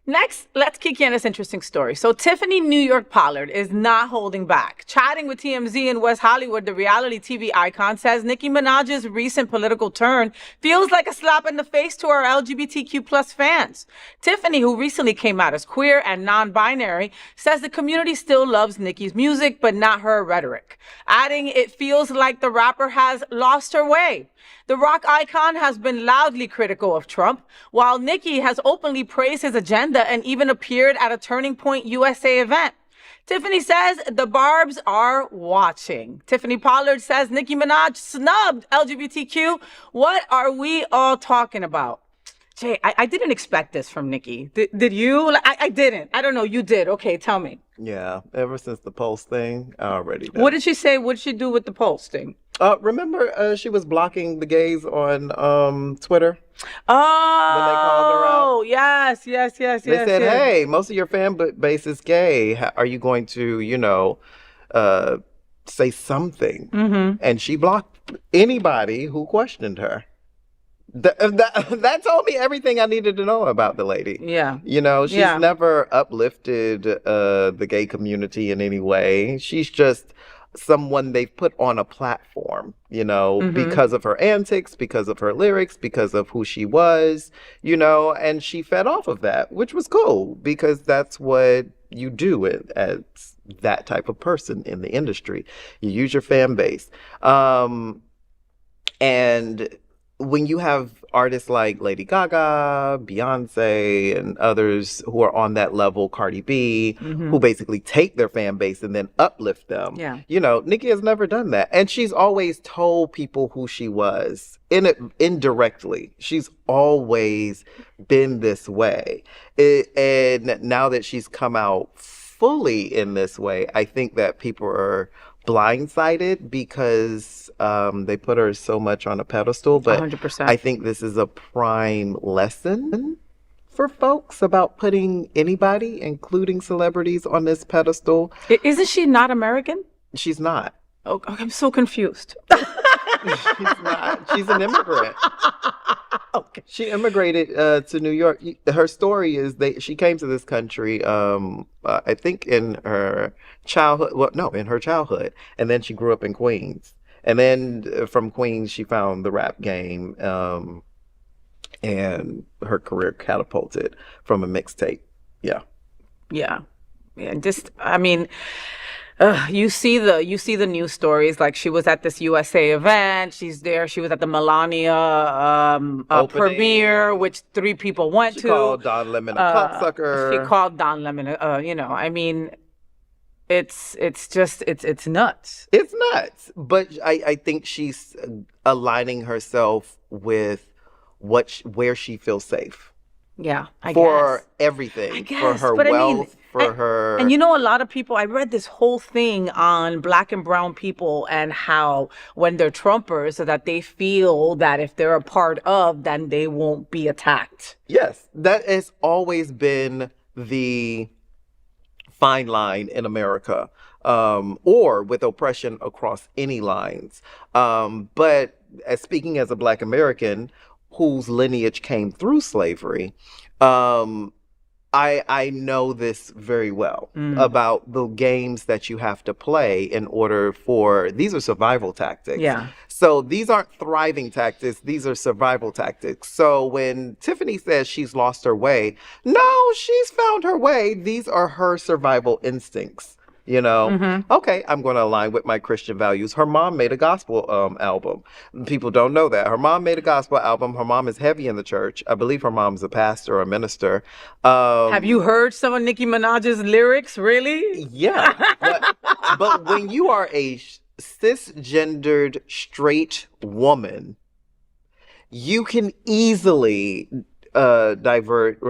Next, let's kick in this interesting story. So Tiffany New York Pollard is not holding back. Chatting with TMZ in West Hollywood, the reality TV icon says Nicki Minaj's recent political turn feels like a slap in the face to our LGBTQ plus fans. Tiffany, who recently came out as queer and non-binary, says the community still loves Nicki's music, but not her rhetoric. Adding, it feels like the rapper has lost her way. The rock icon has been loudly critical of Trump, while Nicki has openly praised his agenda and even appeared at a Turning Point USA event. Tiffany says the Barbz are watching. Tiffany Pollard says Nicki Minaj snubbed LGBTQ. What are we all talking about? Jay, I didn't expect this from Nicki. Did you? I didn't. I don't know. You did. Okay, tell me. Yeah, ever since the Pulse thing, I already know. What did she say? What did she do with the Pulse thing? Remember, she was blocking the gays on Twitter. Oh, when they called her out. Yes. They said, "Hey, most of your fan base is gay. Are you going to, say something?" Mm-hmm. And she blocked anybody who questioned her. That told me everything I needed to know about the lady. Yeah. She's never uplifted the gay community in any way. She's just someone they've put on a platform, because of her antics, because of her lyrics, because of who she was, and she fed off of that, which was cool because that's what you do as that type of person in the industry. You use your fan base. And when you have artists like Lady Gaga, Beyonce, and others who are on that level, Cardi B, who basically take their fan base and then uplift them. Yeah. Nicki has never done that. And she's always told people who she was indirectly. She's always been this way. And now that she's come out fully in this way, I think that people are blindsided because they put her so much on a pedestal. But 100%. I think this is a prime lesson for folks about putting anybody, including celebrities, on this pedestal. Isn't she not American? She's not. Oh, I'm so confused. She's not. She's an immigrant. Okay. She immigrated to New York. Her story is she came to this country, I think in her childhood. Well, no, in her childhood. And then she grew up in Queens. And then from Queens, she found the rap game. And her career catapulted from a mixtape. Yeah. Just, I mean, you see the news stories, like she was at this USA event, she's there, she was at the Melania premiere, which 3 people went to. She called Don Lemon a cocksucker. She called Don Lemon, I mean, it's nuts. It's nuts. But I think she's aligning herself with where she feels safe. Yeah, I for guess. everything, guess, for her but wealth, her. And a lot of people, I read this whole thing on Black and brown people and how when they're Trumpers, so that they feel that if they're a part of, then they won't be attacked. Yes, that has always been the fine line in America, or with oppression across any lines. But speaking as a Black American whose lineage came through slavery, I know this very well about the games that you have to play in order these are survival tactics. Yeah. So these aren't thriving tactics, these are survival tactics. So when Tiffany says she's lost her way, no, she's found her way. These are her survival instincts. Okay, I'm going to align with my Christian values. Her mom made a gospel album. People don't know that. Her mom made a gospel album. Her mom is heavy in the church. I believe her mom's a pastor or a minister. Have you heard some of Nicki Minaj's lyrics? Really? Yeah. But when you are a cisgendered straight woman, you can easily divert.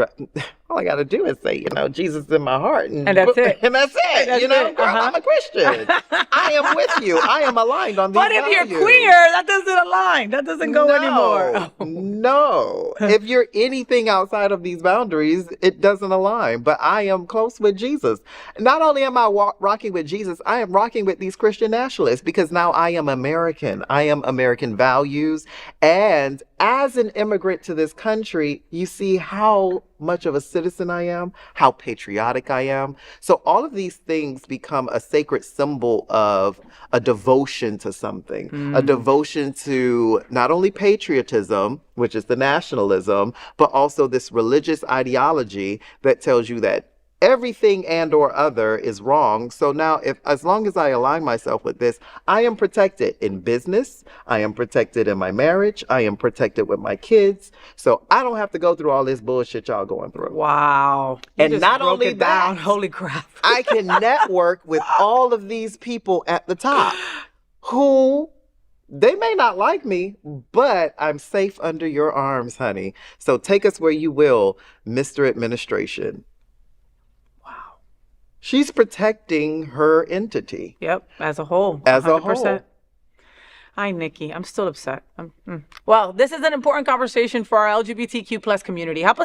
All I got to do is say, Jesus in my heart. And that's it. And that's it. That's it. Girl, I'm a Christian. I am with you. I am aligned on these But if values. you're queer, that doesn't align. That doesn't go anymore. No. If you're anything outside of these boundaries, it doesn't align. But I am close with Jesus. Not only am I rocking with Jesus, I am rocking with these Christian nationalists because now I am American. I am American values. And as an immigrant to this country, you see how much of a citizen I am, how patriotic I am. So all of these things become a sacred symbol of a devotion to something, a devotion to not only patriotism, which is the nationalism, but also this religious ideology that tells you that everything and or other is wrong. So now, as long as I align myself with this, I am protected in business. I am protected in my marriage. I am protected with my kids. So I don't have to go through all this bullshit y'all going through. Wow. You And just not broke only it down. that, Holy crap. I can network with all of these people at the top who they may not like me, but I'm safe under your arms, honey. So take us where you will, Mr. Administration. She's protecting her entity. Yep, as a whole. 100%. As a whole. Hi, Nicki. I'm still upset. Well, this is an important conversation for our LGBTQ plus community. Help us